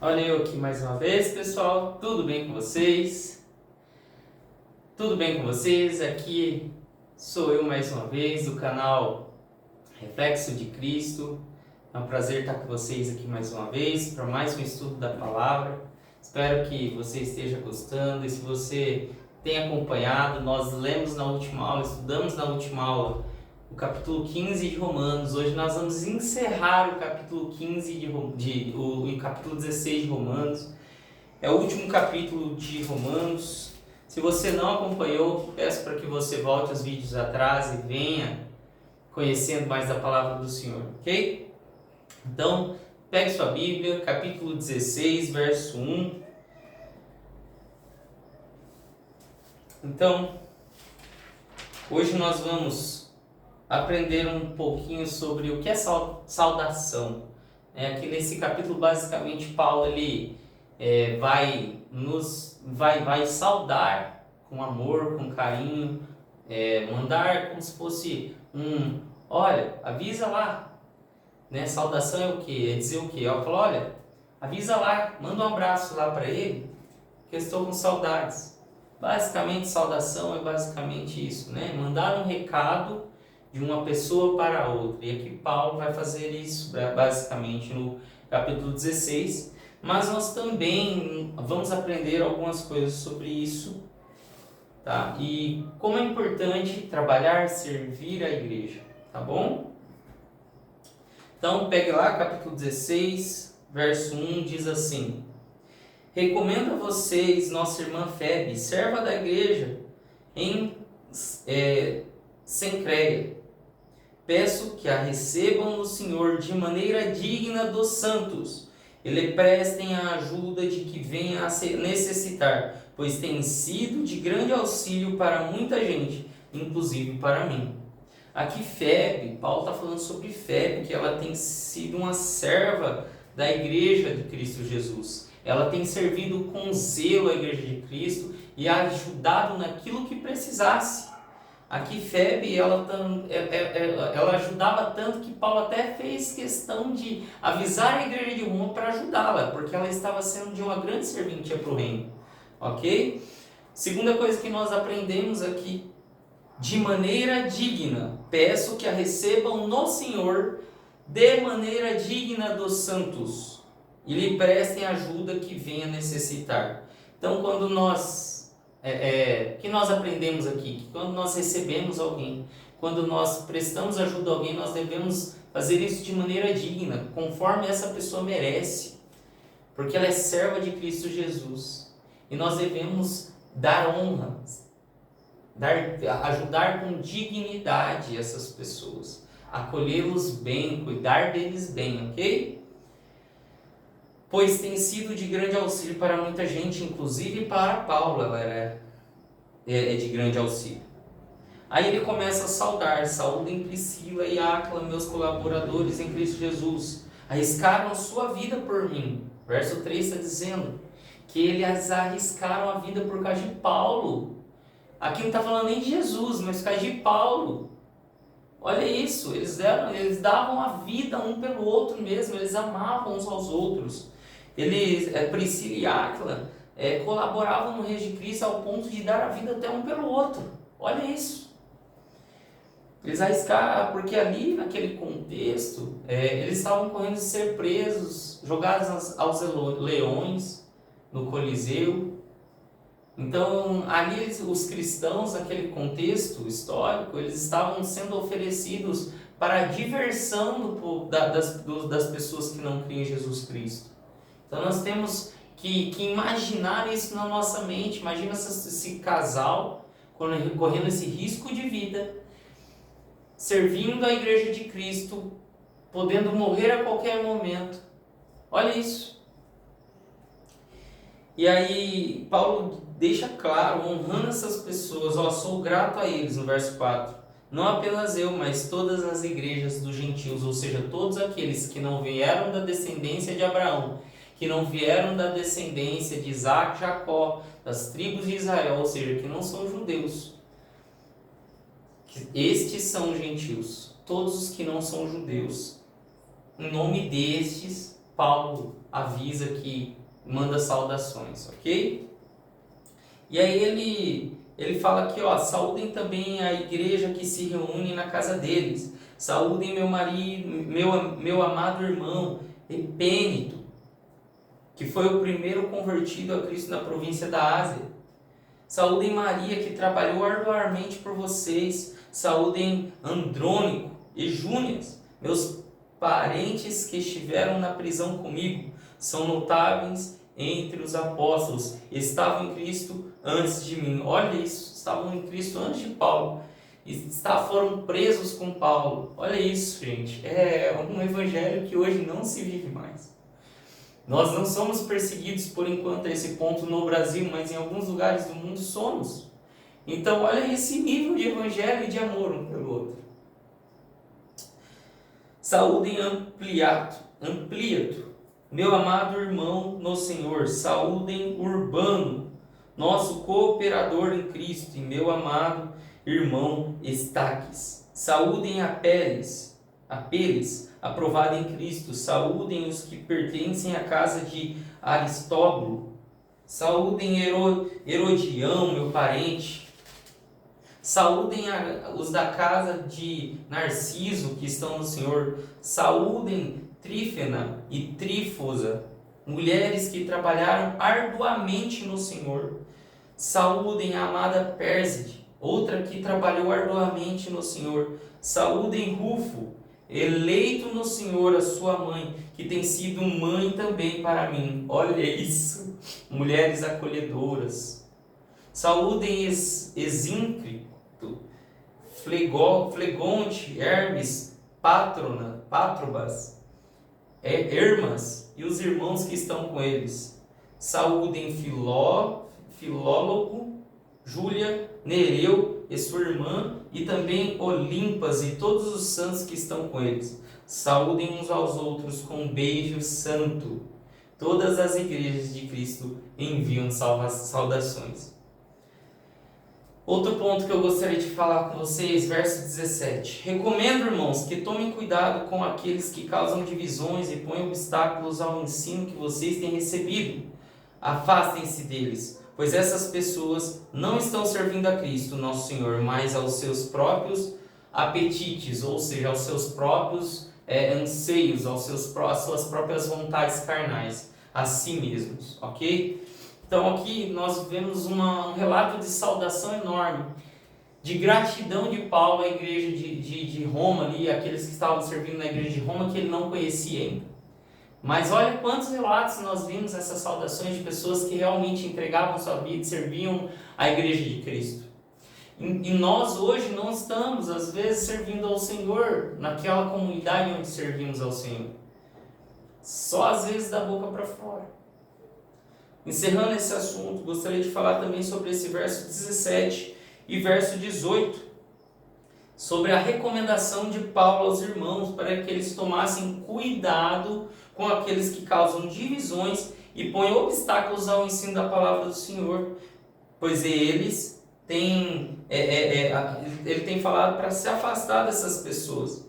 Olha eu aqui mais uma vez, pessoal. Tudo bem com vocês? Tudo bem com vocês? Aqui sou eu mais uma vez do canal Reflexo de Cristo. É um prazer estar com vocês aqui mais uma vez para mais um estudo da palavra. Espero que você esteja gostando e se você tem acompanhado, nós lemos na última aula, estudamos na última aula o capítulo 15 de Romanos. Hoje nós vamos encerrar o capítulo 15 o capítulo 16 de Romanos. É o último capítulo de Romanos. Se você não acompanhou, peço para que você volte os vídeos atrás e venha conhecendo mais da palavra do Senhor, ok? Então, pegue sua Bíblia, capítulo 16, verso 1. Então, hoje nós vamos aprender um pouquinho sobre o que é saudação. Aqui nesse capítulo, basicamente, Paulo ele vai saudar com amor, com carinho, mandar como se fosse olha, avisa lá, né? Saudação é o quê? É dizer o quê? Ela fala, olha, avisa lá, manda um abraço lá para ele, que eu estou com saudades. Basicamente, saudação é basicamente isso, né? Mandar um recado de uma pessoa para outra. E aqui Paulo vai fazer isso basicamente no capítulo 16. Mas nós também vamos aprender algumas coisas sobre isso, tá? E como é importante trabalhar, servir a igreja, tá bom? Então, pegue lá, capítulo 16, verso 1, diz assim: recomendo a vocês nossa irmã Febe, serva da igreja em Cencreia. Peço que a recebam no Senhor de maneira digna dos santos e lhe prestem a ajuda de que venha a necessitar, pois tem sido de grande auxílio para muita gente, inclusive para mim. Aqui Febe, Paulo está falando sobre Febe, que ela tem sido uma serva da igreja de Cristo Jesus. Ela tem servido com zelo a igreja de Cristo e ajudado naquilo que precisasse. Aqui Febe, ela ajudava tanto que Paulo até fez questão de avisar a igreja de Roma para ajudá-la, porque ela estava sendo de uma grande serventia para o reino. Ok? Segunda coisa que nós aprendemos aqui: de maneira digna, peço que a recebam no Senhor de maneira digna dos santos e lhe prestem ajuda que venha necessitar. Então, quando que nós aprendemos aqui? Que quando nós recebemos alguém, quando nós prestamos ajuda a alguém, nós devemos fazer isso de maneira digna, conforme essa pessoa merece, porque ela é serva de Cristo Jesus. E nós devemos dar honra, ajudar com dignidade essas pessoas, acolhê-los bem, cuidar deles bem, ok? Pois tem sido de grande auxílio para muita gente, inclusive para Paulo, ela é de grande auxílio. Aí ele começa a saudar: saúdem Priscila e Áquila, meus colaboradores em Cristo Jesus, arriscaram sua vida por mim. Verso 3 está dizendo que eles arriscaram a vida por causa de Paulo. Aqui não está falando nem de Jesus, mas por causa de Paulo. Olha isso, eles davam a vida um pelo outro mesmo, eles amavam uns aos outros. Priscila e Áquila colaboravam no reino de Cristo ao ponto de dar a vida até um pelo outro. Olha isso. Eles arriscaram, porque ali naquele contexto, eles estavam correndo de ser presos, jogados aos leões no Coliseu. Então, ali os cristãos, naquele contexto histórico, eles estavam sendo oferecidos para a diversão das pessoas que não criam em Jesus Cristo. Então, nós temos que imaginar isso na nossa mente. Imagina esse casal correndo esse risco de vida, servindo a igreja de Cristo, podendo morrer a qualquer momento. Olha isso. E aí, Paulo deixa claro, honrando essas pessoas: sou grato a eles, no verso 4. Não apenas eu, mas todas as igrejas dos gentios, ou seja, todos aqueles que não vieram da descendência de Abraão, que não vieram da descendência de Isaac e Jacó, das tribos de Israel, ou seja, que não são judeus. Estes são gentios, todos os que não são judeus. Em nome destes, Paulo avisa que manda saudações, ok? E aí ele fala aqui, ó, saúdem também a igreja que se reúne na casa deles. Saúdem meu marido, meu amado irmão Epênito, que foi o primeiro convertido a Cristo na província da Ásia. Saúdem Maria, que trabalhou arduamente por vocês. Saúdem Andrônico e Júnias, meus parentes que estiveram na prisão comigo. São notáveis entre os apóstolos. Estavam em Cristo antes de mim. Olha isso, estavam em Cristo antes de Paulo. Foram presos com Paulo. Olha isso, gente. É um evangelho que hoje não se vive mais. Nós não somos perseguidos por enquanto a esse ponto no Brasil, mas em alguns lugares do mundo somos. Então, olha esse nível de evangelho e de amor um pelo outro. Saúdem Ampliato, meu amado irmão no Senhor. Saúdem Urbano, nosso cooperador em Cristo, e meu amado irmão Estaques. Saúdem Apeles, aprovado em Cristo. Saúdem os que pertencem à casa de Aristóbulo. Saúdem Herodião, meu parente. Saúdem os da casa de Narciso, que estão no Senhor. Saúdem Trífena e Trífosa, mulheres que trabalharam arduamente no Senhor. Saúdem a amada Pérside, outra que trabalhou arduamente no Senhor. Saúdem Rufo, eleito no Senhor, a sua mãe, que tem sido mãe também para mim. Olha isso, mulheres acolhedoras. Saúdem Exíncrito, Flegonte, Hermes, Patrobas, Hermas e os irmãos que estão com eles. Saúdem Filólogo, Júlia, Nereu e sua irmã, e também Olimpas e todos os santos que estão com eles. Saúdem uns aos outros com um beijo santo. Todas as igrejas de Cristo enviam saudações. Outro ponto que eu gostaria de falar com vocês, verso 17. Recomendo, irmãos, que tomem cuidado com aqueles que causam divisões e põem obstáculos ao ensino que vocês têm recebido. Afastem-se deles, pois essas pessoas não estão servindo a Cristo, nosso Senhor, mas aos seus próprios apetites, ou seja, aos seus próprios anseios, às suas próprias vontades carnais, a si mesmos, ok? Então aqui nós vemos um relato de saudação enorme, de gratidão de Paulo à igreja de Roma, ali, aqueles que estavam servindo na igreja de Roma, que ele não conhecia ainda. Mas olha quantos relatos nós vimos essas saudações de pessoas que realmente entregavam sua vida e serviam a igreja de Cristo. E nós hoje não estamos, às vezes, servindo ao Senhor naquela comunidade onde servimos ao Senhor. Só às vezes da boca para fora. Encerrando esse assunto, gostaria de falar também sobre esse verso 17 e verso 18, sobre a recomendação de Paulo aos irmãos para que eles tomassem cuidado com aqueles que causam divisões e põem obstáculos ao ensino da palavra do Senhor, pois eles têm, ele tem falado para se afastar dessas pessoas,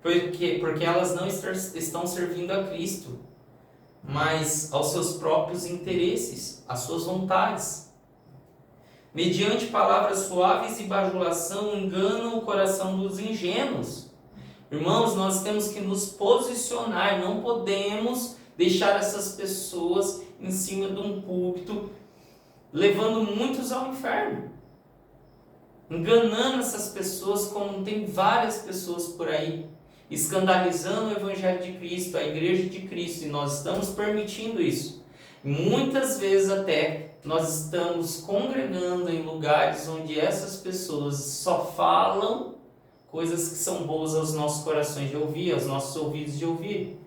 porque elas não estão servindo a Cristo, mas aos seus próprios interesses, às suas vontades. Mediante palavras suaves e bajulação, enganam o coração dos ingênuos. Irmãos, nós temos que nos posicionar, não podemos deixar essas pessoas em cima de um púlpito, levando muitos ao inferno. Enganando essas pessoas, como tem várias pessoas por aí, escandalizando o Evangelho de Cristo, a Igreja de Cristo, e nós estamos permitindo isso. Muitas vezes até nós estamos congregando em lugares onde essas pessoas só falam coisas que são boas aos nossos corações de ouvir, aos nossos ouvidos de ouvir.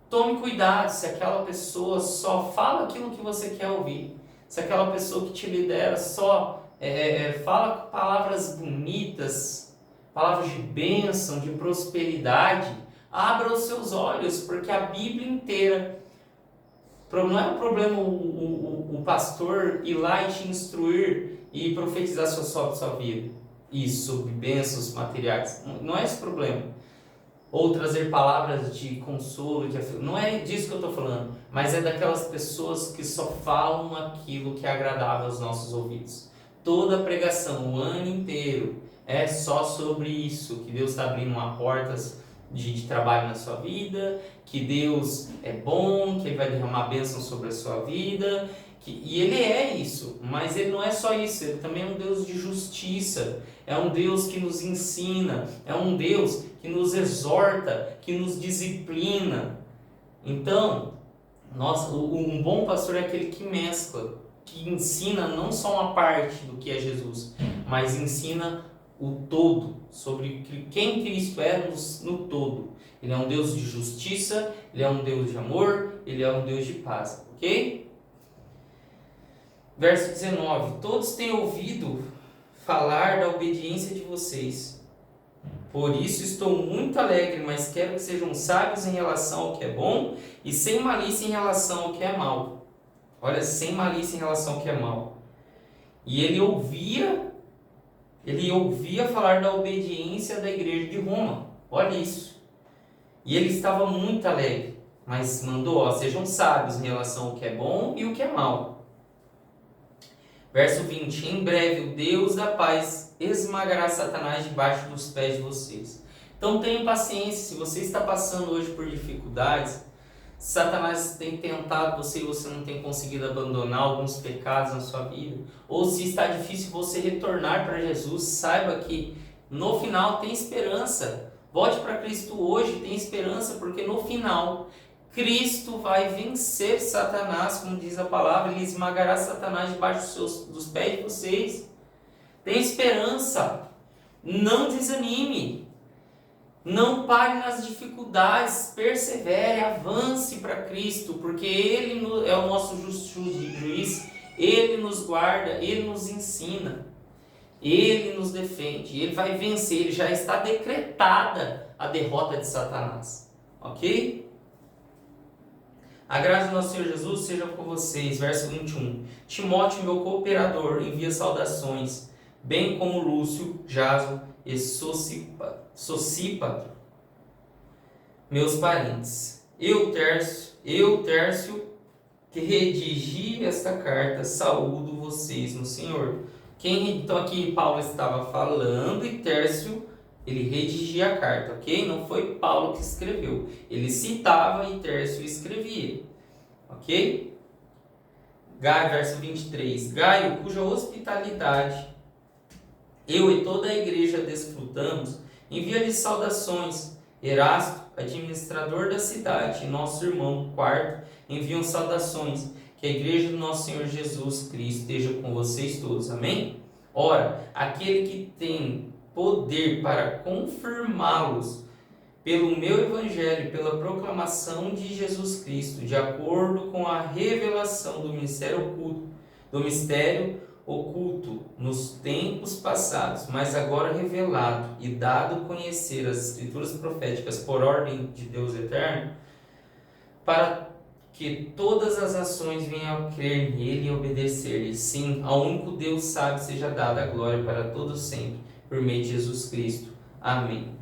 Tome cuidado se aquela pessoa só fala aquilo que você quer ouvir, se aquela pessoa que te lidera só fala palavras bonitas, palavras de bênção, de prosperidade. Abra os seus olhos, porque a Bíblia inteira, não é um problema o pastor ir lá e te instruir e profetizar sobre sua vida e sobre bênçãos materiais. Não é esse o problema. ou trazer palavras de consolo, não é disso que eu estou falando, mas é daquelas pessoas que só falam aquilo que é agradável aos nossos ouvidos. Toda a pregação, o ano inteiro, é só sobre isso, que Deus está abrindo uma portas de trabalho na sua vida, que Deus é bom, que Ele vai derramar bênção sobre a sua vida, e Ele é isso, mas Ele não é só isso, Ele também é um Deus de justiça, é um Deus que nos ensina, é um Deus que nos exorta, que nos disciplina. Então, um bom pastor é aquele que mescla, que ensina não só uma parte do que é Jesus, mas ensina o todo, sobre quem Cristo é no todo. Ele é um Deus de justiça, Ele é um Deus de amor, Ele é um Deus de paz, ok? Verso 19: todos têm ouvido falar da obediência de vocês. Por isso estou muito alegre, mas quero que sejam sábios em relação ao que é bom e sem malícia em relação ao que é mal. Olha, sem malícia em relação ao que é mal. E ele ouvia falar da obediência da igreja de Roma. Olha isso. E ele estava muito alegre, mas mandou, sejam sábios em relação ao que é bom e o que é mal. Verso 20: em breve o Deus da paz esmagará Satanás debaixo dos pés de vocês. Então tenha paciência, se você está passando hoje por dificuldades, Satanás tem tentado você e você não tem conseguido abandonar alguns pecados na sua vida, ou se está difícil você retornar para Jesus, saiba que no final tem esperança. Volte para Cristo hoje, tem esperança, porque no final Cristo vai vencer Satanás, como diz a palavra, Ele esmagará Satanás debaixo dos pés de vocês. Tem esperança, não desanime, não pare nas dificuldades, persevere, avance para Cristo, porque Ele é o nosso justo juiz, Ele nos guarda, Ele nos ensina, Ele nos defende, Ele vai vencer, Ele já está decretada a derrota de Satanás, ok? A graça do nosso Senhor Jesus seja com vocês. Verso 21. Timóteo, meu cooperador, envia saudações, bem como Lúcio, Jason e Sosípatro, meus parentes. Eu, Tércio, que redigi esta carta, saúdo vocês no Senhor. Então aqui Paulo estava falando e Tércio, ele redigia a carta, ok? Não foi Paulo que escreveu. Ele citava e Tércio escrevia, ok? Verso 23. Gaio, cuja hospitalidade eu e toda a igreja desfrutamos, envia-lhe saudações. Erasto, administrador da cidade, e nosso irmão Quarto, enviam saudações. Que a igreja do nosso Senhor Jesus Cristo esteja com vocês todos. Amém? Ora, aquele que tem poder para confirmá-los pelo meu evangelho, pela proclamação de Jesus Cristo, de acordo com a revelação do mistério oculto nos tempos passados, mas agora revelado e dado a conhecer as escrituras proféticas por ordem de Deus eterno, para que todas as nações venham a crer nele e obedecer-lhe. Sim, ao único Deus sábio seja dada a glória para todos sempre, por meio de Jesus Cristo. Amém.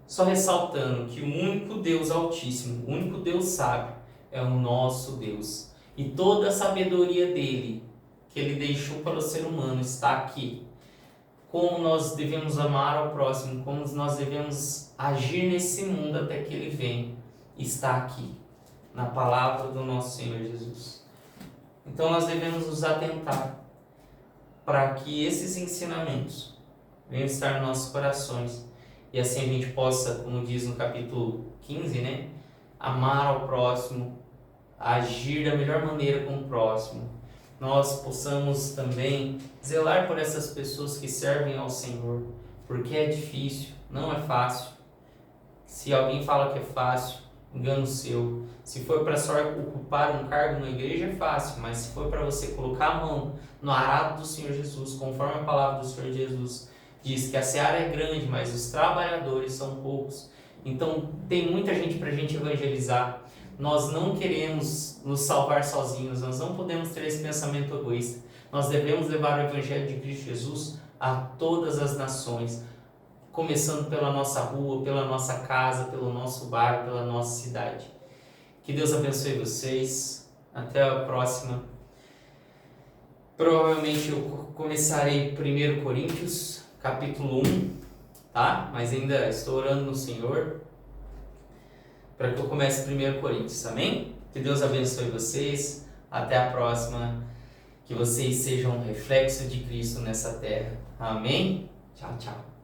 Só ressaltando que o único Deus Altíssimo, o único Deus sábio, é o nosso Deus. E toda a sabedoria dele, que ele deixou para o ser humano, está aqui. Como nós devemos amar ao próximo, como nós devemos agir nesse mundo até que ele venha, está aqui, na palavra do nosso Senhor Jesus. Então nós devemos nos atentar para que esses ensinamentos venham estar nos nossos corações. E assim a gente possa, como diz no capítulo 15, amar ao próximo, agir da melhor maneira com o próximo. Nós possamos também zelar por essas pessoas que servem ao Senhor, porque é difícil, não é fácil. Se alguém fala que é fácil, engano seu. Se for para só ocupar um cargo na igreja, é fácil, mas se for para você colocar a mão no arado do Senhor Jesus, conforme a palavra do Senhor Jesus diz que a seara é grande, mas os trabalhadores são poucos. Então tem muita gente para a gente evangelizar. Nós não queremos nos salvar sozinhos, nós não podemos ter esse pensamento egoísta. Nós devemos levar o Evangelho de Cristo Jesus a todas as nações, começando pela nossa rua, pela nossa casa, pelo nosso bairro, pela nossa cidade. Que Deus abençoe vocês. Até a próxima. Provavelmente eu começarei 1 Coríntios, capítulo 1, tá? Mas ainda estou orando no Senhor para que eu comece 1 Coríntios, amém? Que Deus abençoe vocês. Até a próxima. Que vocês sejam um reflexo de Cristo nessa terra. Amém? Tchau, tchau.